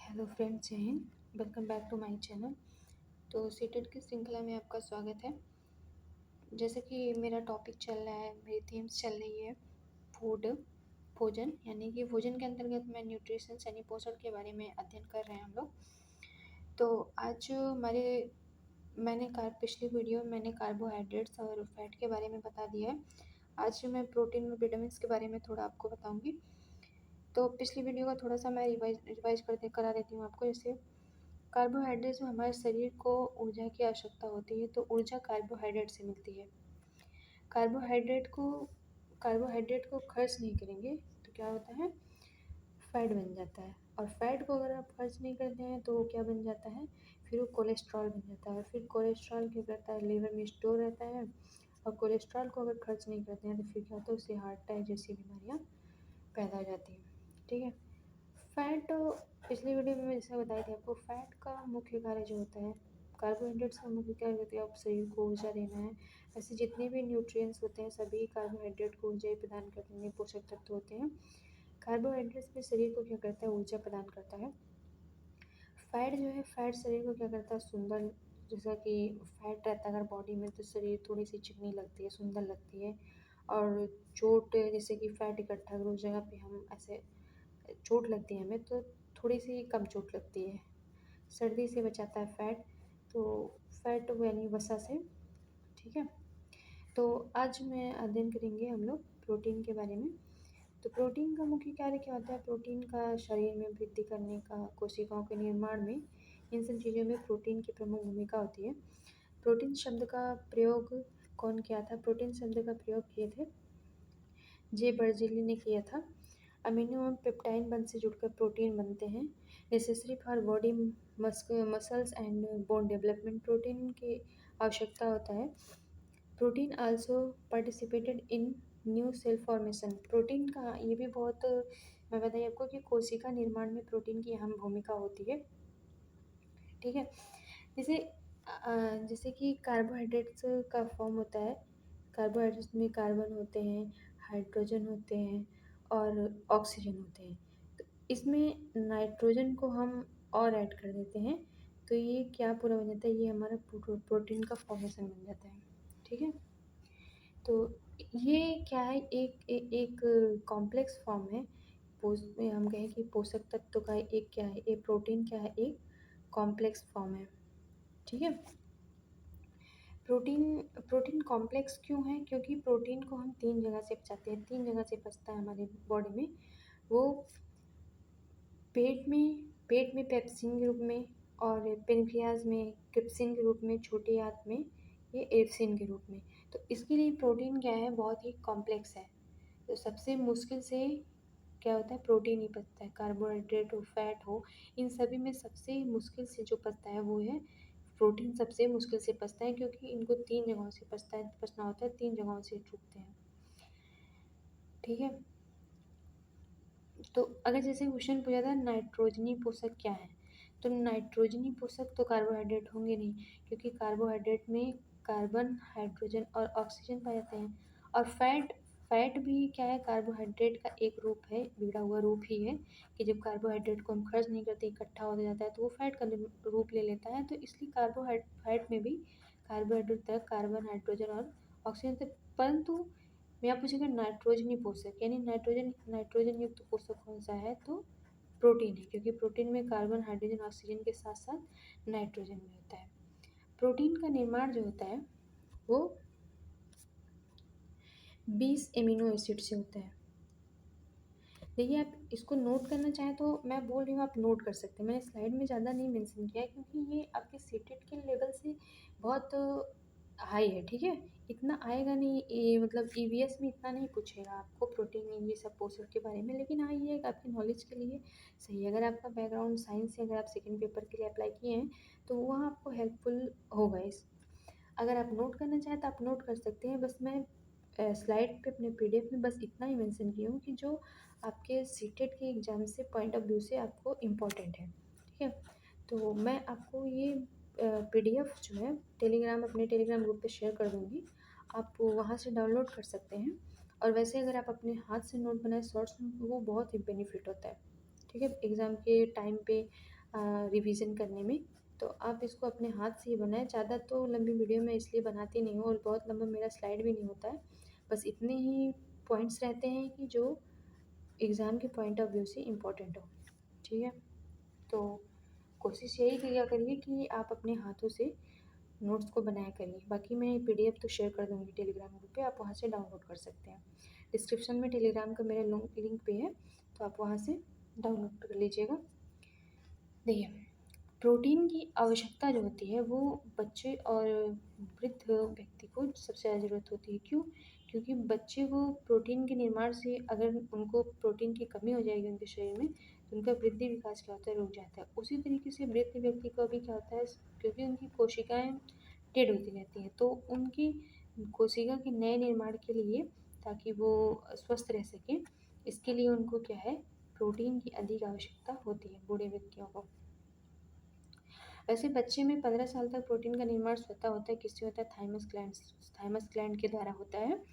Hello friends, जय Hind. Welcome back to my channel. तो CTET की श्रृंखला में आपका स्वागत है। जैसे कि मेरा टॉपिक चल रहा है, मेरी थीम्स चल रही है फूड, भोजन, यानी कि भोजन के अंतर्गत मैं न्यूट्रिशंस यानी पोषण के बारे में अध्ययन कर रहे हैं हम लोग। तो आज पिछली वीडियो में मैंने कार्बोहाइड्रेट्स और फैट के बारे में बता दिया है। आज मैं प्रोटीन और विटामिन्स के बारे में थोड़ा आपको बताऊंगी। तो पिछली वीडियो का थोड़ा सा मैं रिवाइज करा देती हूँ आपको। जैसे कार्बोहाइड्रेट्स में हमारे शरीर को ऊर्जा की आवश्यकता होती है, तो ऊर्जा कार्बोहाइड्रेट से मिलती है। कार्बोहाइड्रेट को कार्बोहाइड्रेट को खर्च नहीं करेंगे तो क्या होता है, फैट बन जाता है। और फैट को अगर आप खर्च नहीं करते हैं तो वो क्या बन जाता है, फिर वो कोलेस्ट्रॉल बन जाता है। और फिर कोलेस्ट्रॉल क्या करता है, लिवर में स्टोर रहता है। और कोलेस्ट्रॉल को अगर खर्च नहीं करते हैं तो फिर क्या होता है, उससे हार्ट अटैक जैसी बीमारियाँ पैदा हो जाती हैं। ठीक है। फैट, पिछली वीडियो में मैं जैसे बताई थी आपको, फैट का मुख्य कार्य जो होता है, कार्बोहाइड्रेट्स का मुख्य कार्य होता है आप शरीर को ऊर्जा देना है। ऐसे जितने भी न्यूट्रिएंट्स होते हैं सभी कार्बोहाइड्रेट को ऊर्जा ही प्रदान करते हैं, पोषक तत्व होते हैं। कार्बोहाइड्रेट्स में शरीर को क्या करता है, ऊर्जा प्रदान करता है। फैट जो है, फैट शरीर को क्या करता है, सुंदर, जैसा कि फैट रहता है अगर बॉडी में तो शरीर थोड़ी सी चिकनी लगती है, सुंदर लगती है। और चोट, जैसे कि फैट इकट्ठा अगर उस जगह पे हम ऐसे चोट लगती है हमें तो थोड़ी सी कम चोट लगती है। सर्दी से बचाता है फैट, तो फैट यानी वसा से। ठीक है। तो आज मैं अध्ययन करेंगे हम लोग प्रोटीन के बारे में। तो प्रोटीन का मुख्य कार्य क्या होता है, प्रोटीन का शरीर में वृद्धि करने का, कोशिकाओं के निर्माण में, इन सब चीज़ों में प्रोटीन की प्रमुख भूमिका होती है। प्रोटीन शब्द का प्रयोग कौन किया था, प्रोटीन शब्द का प्रयोग किए थे जे बर्जीली ने किया था। अमीनो और पेप्टाइड बंध से जुड़कर प्रोटीन बनते हैं, necessary for body muscles and bone development. Protein की आवश्यकता होता है। Protein also participated in new cell formation. Protein का ये भी बहुत, मैं बताइए आपको कि कोशिका निर्माण में प्रोटीन की अहम भूमिका होती है। ठीक है। जैसे जैसे कि कार्बोहाइड्रेट्स का फॉर्म होता है, कार्बोहाइड्रेट्स में कार्बन होते हैं, हाइड्रोजन होते हैं और ऑक्सीजन होते हैं। तो इसमें नाइट्रोजन को हम और ऐड कर देते हैं तो ये क्या पूरा बन जाता है, ये हमारा प्रोटीन का फॉर्मेशन बन जाता है। ठीक है। तो ये क्या है, एक कॉम्प्लेक्स फॉर्म है। में हम कहें कि पोषक तत्व का एक क्या है, एक प्रोटीन क्या है, एक कॉम्प्लेक्स फॉर्म है। ठीक है। प्रोटीन प्रोटीन कॉम्प्लेक्स क्यों है, क्योंकि प्रोटीन को हम तीन जगह से पचाते हैं, तीन जगह से पचता है हमारे बॉडी में। वो पेट में पेप्सिन के रूप में, और पेनक्रियाज में ट्रिप्सिन के रूप में, छोटी आंत में ये एप्सिन के रूप में। तो इसके लिए प्रोटीन क्या है, बहुत ही कॉम्प्लेक्स है। तो सबसे मुश्किल से क्या होता है, प्रोटीन ही पचता है। कार्बोहाइड्रेट हो, फैट हो, इन सभी में सबसे मुश्किल से जो पचता है वो है प्रोटीन। सबसे मुश्किल से पचता है क्योंकि इनको तीन जगहों से पचना होता है, तीन जगहों से टूटते हैं। ठीक है। तो अगर जैसे क्वेश्चन पूछा था नाइट्रोजनी पोषक क्या है, तो नाइट्रोजनी पोषक तो कार्बोहाइड्रेट होंगे नहीं, क्योंकि कार्बोहाइड्रेट में कार्बन, हाइड्रोजन और ऑक्सीजन पाए जाते हैं। और फैट भी क्या है, कार्बोहाइड्रेट का एक रूप है, बिगड़ा हुआ रूप ही है, कि जब कार्बोहाइड्रेट को हम खर्च नहीं करते, इकट्ठा हो जाता है तो वो फैट का रूप ले लेता है। तो इसलिए फैट में भी कार्बोहाइड्रेट तरह कार्बन, हाइड्रोजन और ऑक्सीजन थे। परंतु मैं आप पूछेंगे नाइट्रोजनी पोषक यानी नाइट्रोजन युक्त पोषक कौन सा है, तो प्रोटीन है, क्योंकि प्रोटीन में कार्बन, हाइड्रोजन, ऑक्सीजन के साथ साथ नाइट्रोजन भी होता है। प्रोटीन का निर्माण जो होता है वो 20 एमिनो एसिड से होता है। देखिए, आप इसको नोट करना चाहें तो मैं बोल रही हूँ, आप नोट कर सकते हैं। मैंने स्लाइड में ज़्यादा नहीं मेंशन किया है क्योंकि ये आपके सीटेट के लेवल से बहुत हाई है। ठीक है। इतना आएगा नहीं, ये मतलब ईवीएस में इतना नहीं पूछेगा आपको प्रोटीन ये सब पोषक के बारे में, लेकिन हाँ ये आपके नॉलेज के लिए सही है। अगर आपका बैकग्राउंड साइंस से, अगर आप सेकेंड पेपर के लिए अप्लाई किए हैं तो वहाँ आपको हेल्पफुल होगा। इस अगर आप नोट करना चाहें तो आप नोट कर सकते हैं। बस मैं स्लाइड पे अपने पीडीएफ में बस इतना ही मेंशन की हूँ कि जो आपके सीटेट के एग्ज़ाम से पॉइंट ऑफ व्यू से आपको इम्पोर्टेंट है। ठीक है। तो मैं आपको ये पीडीएफ जो है टेलीग्राम, अपने टेलीग्राम ग्रुप पे शेयर कर दूँगी, आप वहाँ से डाउनलोड कर सकते हैं। और वैसे अगर आप अपने हाथ से नोट बनाए, शॉर्ट्स नोट, वो बहुत ही बेनिफिट होता है। ठीक है। एग्ज़ाम के टाइम पे रिवीजन करने में। तो आप इसको अपने हाथ से ही बनाएं। ज़्यादा तो लंबी वीडियो मैं इसलिए बनाती नहीं हूँ और बहुत लंबा मेरा स्लाइड भी नहीं होता है। बस इतने ही पॉइंट्स रहते हैं कि जो एग्ज़ाम के पॉइंट ऑफ व्यू से इम्पोर्टेंट हो। ठीक है, तो कोशिश यही किया करिए कि आप अपने हाथों से नोट्स को बनाया करिए। बाकी मैं PDF तो शेयर कर दूँगी टेलीग्राम ग्रुप पे, आप वहाँ से डाउनलोड कर सकते हैं। डिस्क्रिप्शन में टेलीग्राम का मेरा लिंक पे है, तो आप वहाँ से डाउनलोड कर लीजिएगा। देखिए, प्रोटीन की आवश्यकता जो होती है वो बच्चे और वृद्ध व्यक्ति को सबसे ज़्यादा ज़रूरत होती है। क्यों? क्योंकि बच्चे को प्रोटीन के निर्माण से अगर उनको प्रोटीन की कमी हो जाएगी उनके शरीर में, तो उनका वृद्धि विकास क्या होता है, रुक जाता है। उसी तरीके से वृद्ध व्यक्ति को भी क्या होता है, क्योंकि उनकी कोशिकाएं टेढ़ होती रहती हैं, तो उनकी कोशिका के नए निर्माण के लिए, ताकि वो स्वस्थ रह सकें, इसके लिए उनको क्या है, प्रोटीन की अधिक आवश्यकता होती है बूढ़े व्यक्तियों को। वैसे बच्चे में 15 साल तक प्रोटीन का निर्माण स्वतः होता है। किससे होता है? थाइमस ग्लैंड के द्वारा होता है।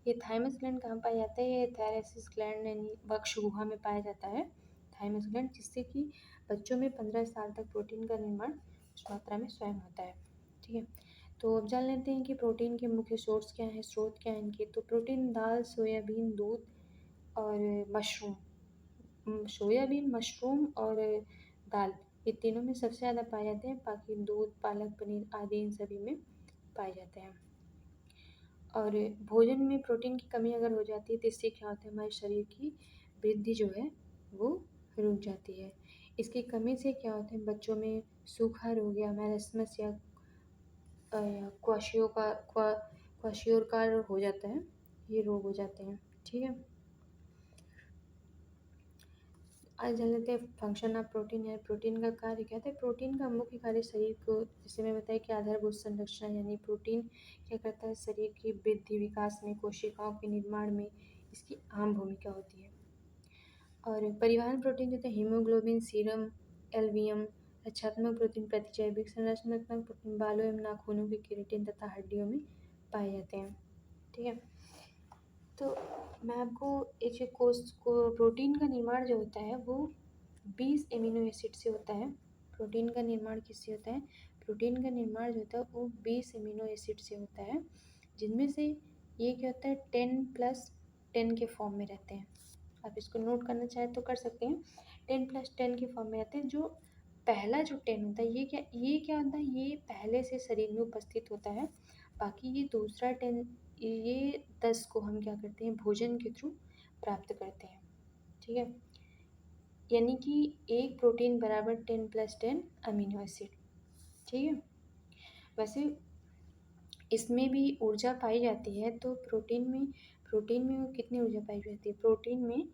ये थाइमस ग्लैंड कहाँ पाया जाता है? ये थायराइसिस ग्लैंड यानी वक्ष गुहा में पाया जाता है थाइमस ग्लैंड, जिससे कि बच्चों में 15 साल तक प्रोटीन का निर्माण उस मात्रा में स्वयं होता है। ठीक है, तो अब जान लेते हैं कि प्रोटीन के मुख्य सोर्स क्या हैं, स्रोत क्या हैं इनके। तो प्रोटीन दाल, सोयाबीन, दूध और मशरूम। सोयाबीन, मशरूम और दाल, ये तीनों में सबसे ज़्यादा पाए जाते हैं। बाकी दूध, पालक, पनीर आदि इन सभी में पाए जाते हैं। और भोजन में प्रोटीन की कमी अगर हो जाती है तो इससे क्या होता है, हमारे शरीर की वृद्धि जो है वो रुक जाती है। इसकी कमी से क्या होता है, बच्चों में सूखा रोग या मैलास्मस या क्वाशियोकार हो जाता है, ये रोग हो जाते हैं। ठीक है, आज जान लेते हैं फंक्शन ऑफ प्रोटीन है। प्रोटीन का कार्य क्या होता है? प्रोटीन का मुख्य कार्य शरीर को, जैसे मैं बताया कि आधारभूत संरचना, यानी प्रोटीन क्या करता है, शरीर की वृद्धि विकास में, कोशिकाओं के निर्माण में इसकी अहम भूमिका होती है। और परिवहन प्रोटीन जो है हीमोग्लोबिन, सीरम, एल्वियम, रक्षात्मक प्रोटीन, प्रतिजैविक, संरचनात्मक प्रोटीन बालों एवं नाखूनों के केराटिन तथा हड्डियों में पाए जाते हैं। ठीक है, तो मैं आपको एक कोर्स को, प्रोटीन का निर्माण जो होता है वो 20 एमिनो एसिड से होता है। प्रोटीन का निर्माण किससे होता है? प्रोटीन का निर्माण जो होता है वो 20 एमिनो एसिड से होता है, जिनमें से ये क्या होता है, 10+10 के फॉर्म में रहते हैं। आप इसको नोट करना चाहें तो कर सकते हैं। 10+10 के फॉर्म में रहते हैं। जो पहला जो 10 होता है, ये क्या होता है, ये पहले से शरीर में उपस्थित होता है। बाकी ये दूसरा 10, ये 10 को हम क्या करते हैं, भोजन के थ्रू प्राप्त करते हैं। ठीक है, यानी कि एक प्रोटीन बराबर 10+10 अमीनो एसिड। ठीक है, वैसे इसमें भी ऊर्जा पाई जाती है। तो प्रोटीन में कितनी ऊर्जा पाई जाती है? प्रोटीन में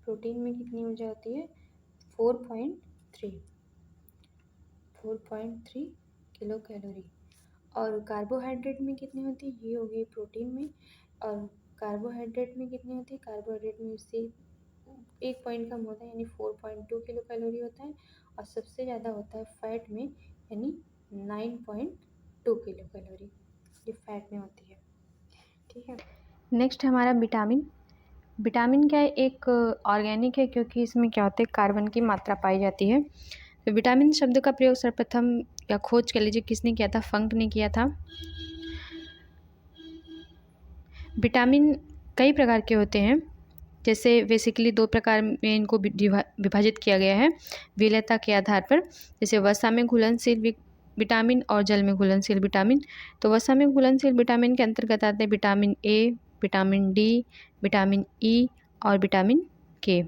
4 कितनी ऊर्जा होती है? 4.3 किलो कैलोरी। और कार्बोहाइड्रेट में कितनी होती है? ये होगी प्रोटीन में। और कार्बोहाइड्रेट में कितनी होती है? कार्बोहाइड्रेट में इससे 1 पॉइंट कम होता है, यानी 4.2 किलो कैलोरी होता है। और सबसे ज़्यादा होता है फैट में, यानी 9.2 किलो कैलोरी ये फैट में होती है। ठीक है, नेक्स्ट हमारा विटामिन क्या है? एक ऑर्गेनिक है, क्योंकि इसमें क्या होता है, कार्बन की मात्रा पाई जाती है। तो विटामिन शब्द का प्रयोग सर्वप्रथम या खोज कह लीजिए किसने किया था? फंक ने किया था। विटामिन कई प्रकार के होते हैं, जैसे बेसिकली 2 प्रकार में इनको विभाजित किया गया है विलेयता के आधार पर। जैसे वसा में घुलनशील विटामिन और जल में घुलनशील विटामिन। तो वसा में घुलनशील विटामिन के अंतर्गत आते हैं vitamin A, vitamin D, vitamin E और विटामिन के।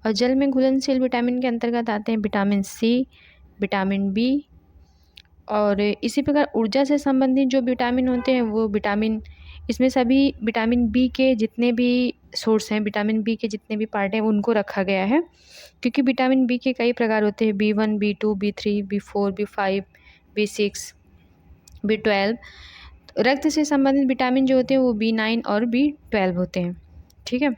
और जल में घुलनशील विटामिन के अंतर्गत आते हैं विटामिन सी, विटामिन बी। और इसी प्रकार ऊर्जा से संबंधित जो विटामिन होते हैं वो विटामिन, इसमें सभी विटामिन बी के जितने भी सोर्स हैं, विटामिन बी के जितने भी पार्ट हैं उनको रखा गया है, क्योंकि विटामिन बी के कई प्रकार होते हैं, B1, B2, B3, B4, B5, B6, B12। रक्त से संबंधित विटामिन जो होते हैं वो B9 और B12 होते हैं। ठीक है,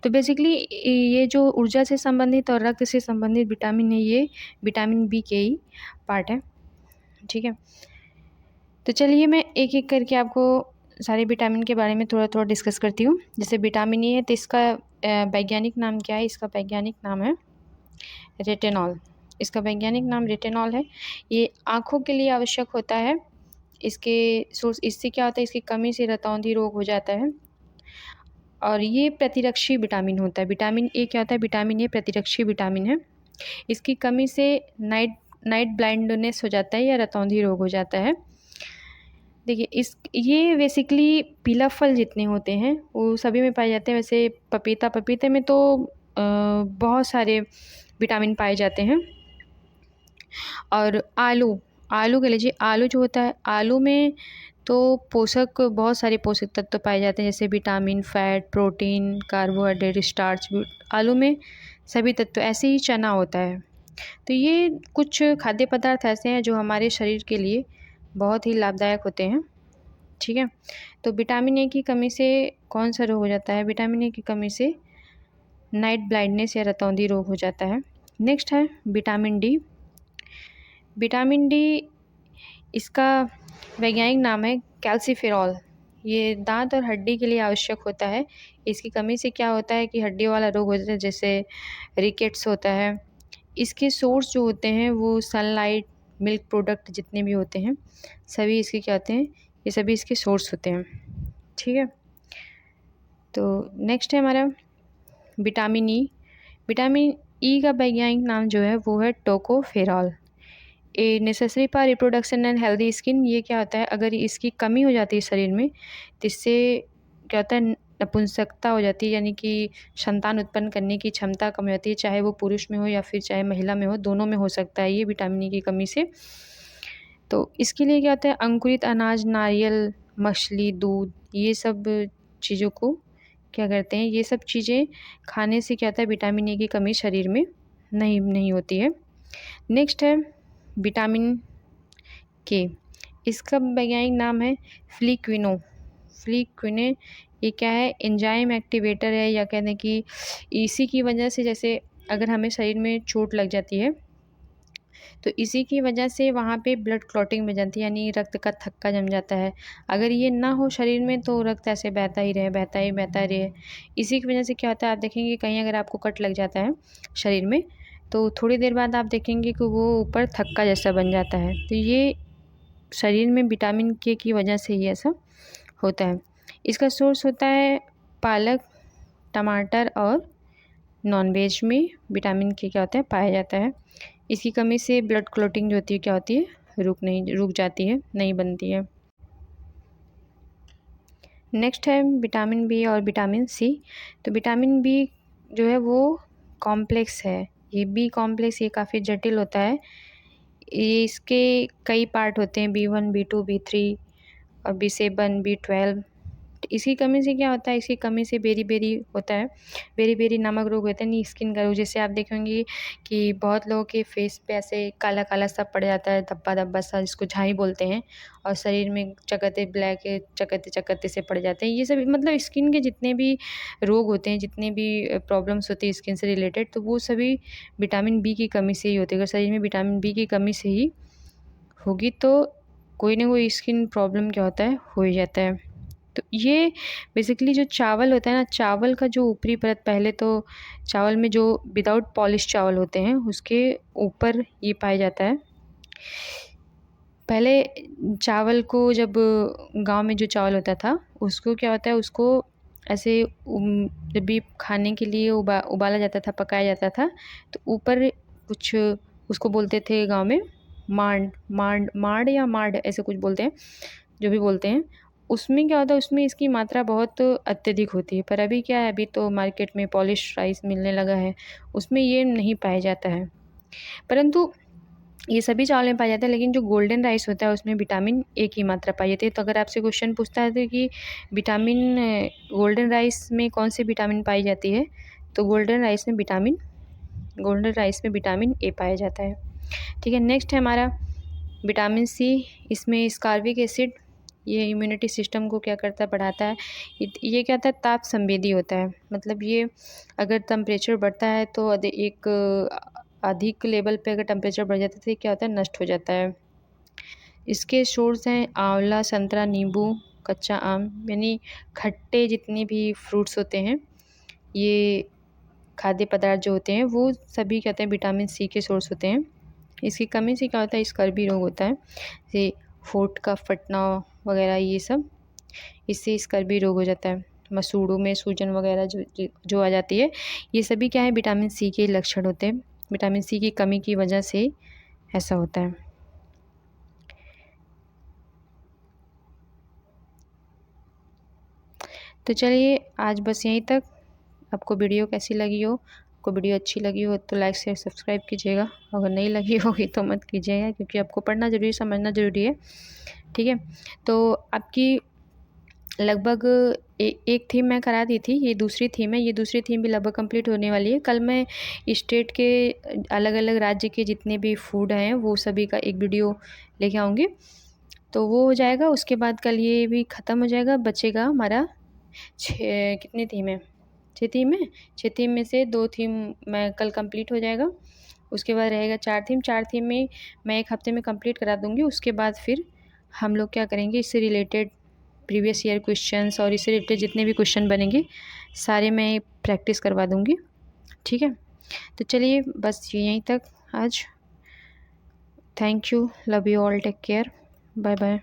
तो बेसिकली ये जो ऊर्जा से संबंधित और रक्त से संबंधित विटामिन है, ये विटामिन बी के ही पार्ट है। ठीक है, तो चलिए मैं एक एक करके आपको सारे विटामिन के बारे में थोड़ा थोड़ा डिस्कस करती हूँ। जैसे विटामिन ई है तो इसका वैज्ञानिक नाम क्या है? इसका वैज्ञानिक नाम है रेटिनॉल। इसका वैज्ञानिक नाम रेटिनॉल है। ये आँखों के लिए आवश्यक होता है। इसके सोर्स इससे क्या होता है, इसकी कमी से रतौंधी रोग हो जाता है। और ये प्रतिरक्षी विटामिन होता है। विटामिन ए क्या होता है? विटामिन ए प्रतिरक्षी विटामिन है। इसकी कमी से नाइट नाइट ब्लाइंडनेस हो जाता है या रतौंधी रोग हो जाता है। देखिए ये बेसिकली पीला फल जितने होते हैं वो सभी में पाए जाते हैं। वैसे पपीते में तो बहुत सारे विटामिन पाए जाते हैं। और आलू कह लीजिए, आलू जो होता है, आलू में तो बहुत सारे पोषक तत्व पाए जाते हैं, जैसे vitamin, fat, protein, carbohydrate, starch. आलू में सभी तत्व, ऐसे ही चना होता है। तो ये कुछ खाद्य पदार्थ ऐसे हैं जो हमारे शरीर के लिए बहुत ही लाभदायक होते हैं। ठीक है। तो विटामिन ए की कमी से कौन सा रोग हो जाता है? विटामिन ए की कमी से नाइट ब्लाइंडनेस या रतौंधी रोग हो जाता है। नेक्स्ट है विटामिन डी। विटामिन डी, इसका वैज्ञानिक नाम है कैल्सीफेरॉल। ये दांत और हड्डी के लिए आवश्यक होता है। इसकी कमी से क्या होता है कि हड्डी वाला रोग हो जाता है, जैसे रिकेट्स होता है। इसके सोर्स जो होते हैं वो सनलाइट, मिल्क प्रोडक्ट जितने भी होते हैं सभी इसके क्या होते हैं, ये सभी इसके सोर्स होते हैं। ठीक है। तो नेक्स्ट है हमारा विटामिन ई। विटामिन ई का वैज्ञानिक नाम जो है वो है tocopherol. A necessary for reproduction and healthy skin. ये क्या होता है, अगर इसकी कमी हो जाती है शरीर में तो इससे क्या होता है, नपुंसकता हो जाती है, यानी कि संतान उत्पन्न करने की क्षमता कम हो जाती है। चाहे वो पुरुष में हो या फिर चाहे महिला में हो, दोनों में हो सकता है ये विटामिन ई की कमी से। तो इसके लिए क्या होता है, अंकुरित अनाज, नारियल, मछली, दूध, ये सब चीज़ों को क्या करते हैं, ये सब चीज़ें खाने से क्या होता है, विटामिन ए की कमी शरीर में नहीं होती है। नेक्स्ट है विटामिन के। इसका वैज्ञानिक नाम है फ्लिक्विने। ये क्या है, एंजाइम एक्टिवेटर है, या कहते हैं कि इसी की वजह से, जैसे अगर हमें शरीर में चोट लग जाती है तो इसी की वजह से वहाँ पे ब्लड क्लॉटिंग में जाती है, यानी रक्त का थक्का जम जाता है। अगर ये ना हो शरीर में तो रक्त ऐसे बहता ही रहे। इसी की वजह से क्या होता है, आप देखेंगे कहीं अगर आपको कट लग जाता है शरीर में तो थोड़ी देर बाद आप देखेंगे कि वो ऊपर थक्का जैसा बन जाता है। तो ये शरीर में विटामिन के की वजह से ही ऐसा होता है। इसका सोर्स होता है पालक, टमाटर और नॉनवेज में विटामिन के क्या होता है, पाया जाता है। इसकी कमी से ब्लड क्लॉटिंग जो होती है क्या होती है, रुक जाती है, नहीं बनती है। नेक्स्ट है विटामिन बी और विटामिन सी। तो विटामिन बी जो है वो कॉम्प्लेक्स है। ये बी कॉम्प्लेक्स ये काफ़ी जटिल होता है। ये इसके कई पार्ट होते हैं, B1, B2, B3 और B7, B12। तो इसकी कमी से क्या होता है, इसकी कमी से बेरी होता है। बेरी नामक रोग होता है, यानी स्किन का रोग। जैसे आप देखेंगे कि बहुत लोगों के फेस पे ऐसे काला काला सा पड़ जाता है, धब्बा धब्बा सा, जिसको झाई बोलते हैं, और शरीर में चकत्ते ब्लैक चकत्ते से पड़ जाते हैं। ये सब मतलब स्किन के जितने भी रोग होते हैं, जितने भी प्रॉब्लम्स होती है स्किन से रिलेटेड, तो वो सभी विटामिन बी की कमी से ही होती है। अगर शरीर में विटामिन बी की कमी से ही होगी तो कोई ना कोई स्किन प्रॉब्लम क्या होता है, हो ही जाता है। तो ये बेसिकली जो चावल होता है ना, चावल का जो ऊपरी परत, पहले तो चावल में जो विदाउट पॉलिश चावल होते हैं उसके ऊपर ये पाया जाता है। पहले चावल को जब गांव में जो चावल होता था उसको क्या होता है, उसको ऐसे जब भी खाने के लिए उबाला जाता था, पकाया जाता था, तो ऊपर कुछ उसको बोलते थे गांव में मांड या माड, ऐसे कुछ बोलते हैं, जो भी बोलते हैं। उसमें क्या होता है, उसमें इसकी मात्रा बहुत अत्यधिक होती है। पर अभी क्या है, अभी तो मार्केट में पॉलिश राइस मिलने लगा है, उसमें ये नहीं पाया जाता है। परंतु ये सभी चावल में पाया जाता है, लेकिन जो गोल्डन राइस होता है उसमें विटामिन ए की मात्रा पाई जाती है। तो अगर आपसे क्वेश्चन पूछता है तो कि विटामिन गोल्डन राइस में कौन सी विटामिन पाई जाती है, तो गोल्डन राइस में विटामिन ए पाया जाता है। ठीक है। नेक्स्ट है हमारा विटामिन सी। इसमें स्कारविक एसिड, ये इम्यूनिटी सिस्टम को क्या करता है, बढ़ाता है। ये क्या होता है, ताप संवेदी होता है। मतलब ये अगर टेम्परेचर बढ़ता है तो एक अधिक लेवल पे अगर टेम्परेचर बढ़ जाता है तो क्या होता है, नष्ट हो जाता है। इसके सोर्स हैं आंवला, संतरा, नींबू, कच्चा आम, यानी खट्टे जितने भी फ्रूट्स होते हैं, ये खाद्य पदार्थ जो होते हैं वो सभी कहते हैं विटामिन सी के सोर्स होते हैं। इसकी कमी से क्या होता है, स्कर्वी रोग होता है, जैसे होंठ का फटना वगैरह, ये सब इससे स्कर्वी रोग हो जाता है। मसूड़ों में सूजन वगैरह जो आ जाती है, ये सभी क्या है, विटामिन सी के लक्षण होते हैं। विटामिन सी की कमी की वजह से ऐसा होता है। तो चलिए आज बस यहीं तक। आपको वीडियो कैसी लगी हो, आपको वीडियो अच्छी लगी हो तो लाइक शेयर सब्सक्राइब कीजिएगा, अगर नहीं लगी होगी तो मत कीजिएगा, क्योंकि आपको पढ़ना ज़रूरी, समझना ज़रूरी है। ठीक है, तो आपकी लगभग एक थीम मैं करा दी थी, ये दूसरी थीम है, ये दूसरी थीम भी लगभग कंप्लीट होने वाली है। कल मैं स्टेट के अलग अलग राज्य के जितने भी फूड हैं वो सभी का एक वीडियो लेके आऊँगी, तो वो हो जाएगा। उसके बाद कल ये भी ख़त्म हो जाएगा, बचेगा हमारा कितनी थीम है, 6 थीम है। 6 थीम में से 2 थीम मैं कल कंप्लीट हो जाएगा। उसके बाद रहेगा 4 थीम। 4 थीम में मैं 1 हफ्ते में कंप्लीट करा दूँगी। उसके बाद फिर हम लोग क्या करेंगे, इससे रिलेटेड प्रीवियस ईयर क्वेश्चंस और इससे रिलेटेड जितने भी क्वेश्चन बनेंगे सारे मैं प्रैक्टिस करवा दूँगी। ठीक है, तो चलिए बस यहीं तक आज। Thank you, love you all, take care, bye bye.